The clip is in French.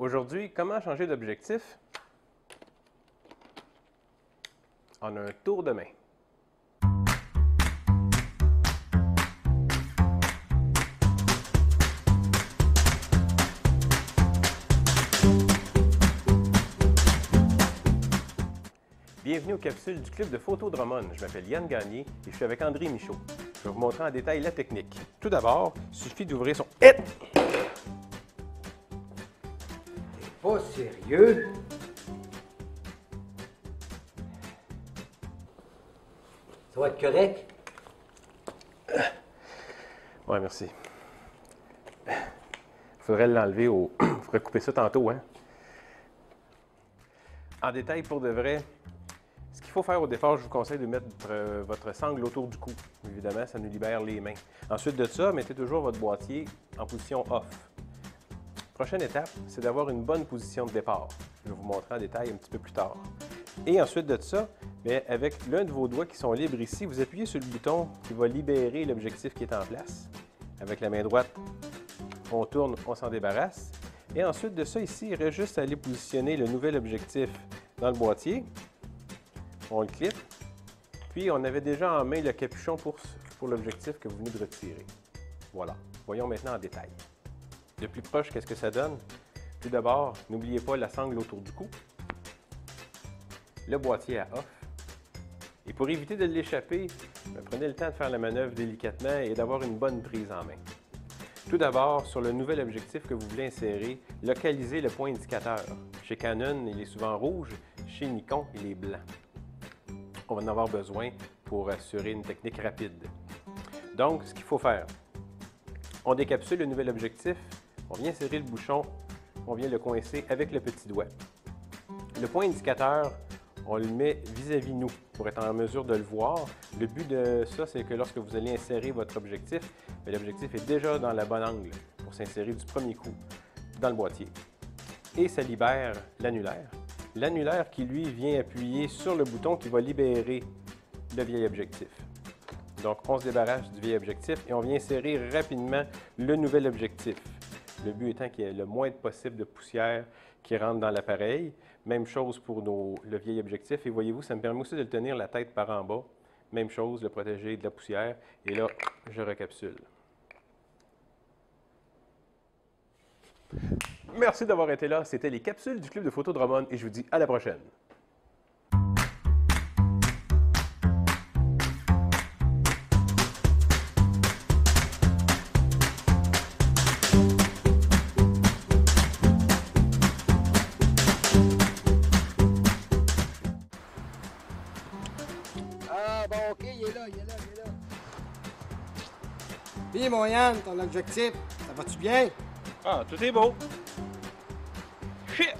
Aujourd'hui, comment changer d'objectif en un tour de main? Bienvenue aux capsules du Club de photo Drummond. Je m'appelle Yann Gagné et je suis avec André Michaud. Je vais vous montrer en détail la technique. Tout d'abord, il suffit d'ouvrir son... Pas sérieux? Ça va être correct? Ouais, merci. Il faudrait l'enlever au... Il faudrait couper ça tantôt, hein? En détail, pour de vrai, ce qu'il faut faire au départ, je vous conseille de mettre votre sangle autour du cou. Évidemment, ça nous libère les mains. Ensuite de ça, mettez toujours votre boîtier en position off. Prochaine étape, c'est d'avoir une bonne position de départ. Je vais vous montrer en détail un petit peu plus tard. Et ensuite de ça, avec l'un de vos doigts qui sont libres ici, vous appuyez sur le bouton qui va libérer l'objectif qui est en place. Avec la main droite, on tourne, on s'en débarrasse. Et ensuite de ça, ici, il reste juste à aller positionner le nouvel objectif dans le boîtier. On le clip. Puis, on avait déjà en main le capuchon pour l'objectif que vous venez de retirer. Voilà. Voyons maintenant en détail. De plus proche, qu'est-ce que ça donne? Tout d'abord, n'oubliez pas la sangle autour du cou, le boîtier à off. Et pour éviter de l'échapper, prenez le temps de faire la manœuvre délicatement et d'avoir une bonne prise en main. Tout d'abord, sur le nouvel objectif que vous voulez insérer, localisez le point indicateur. Chez Canon, il est souvent rouge, chez Nikon, il est blanc. On va en avoir besoin pour assurer une technique rapide. Donc, ce qu'il faut faire, on décapsule le nouvel objectif, on vient serrer le bouchon, on vient le coincer avec le petit doigt. Le point indicateur, on le met vis-à-vis nous pour être en mesure de le voir. Le but de ça, c'est que lorsque vous allez insérer votre objectif, l'objectif est déjà dans la bonne angle pour s'insérer du premier coup dans le boîtier. Et ça libère l'annulaire. L'annulaire qui, lui, vient appuyer sur le bouton qui va libérer le vieil objectif. Donc, on se débarrasse du vieil objectif et on vient insérer rapidement le nouvel objectif. Le but étant qu'il y ait le moins possible de poussière qui rentre dans l'appareil. Même chose pour le vieil objectif. Et voyez-vous, ça me permet aussi de le tenir la tête par en bas. Même chose, le protéger de la poussière. Et là, je recapsule. Merci d'avoir été là. C'était les capsules du Club de photo Drummond et je vous dis à la prochaine. Ah, bon, OK, il est là. Puis, mon Yann, ton objectif, ça va-tu bien? Ah, tout est beau. Shit!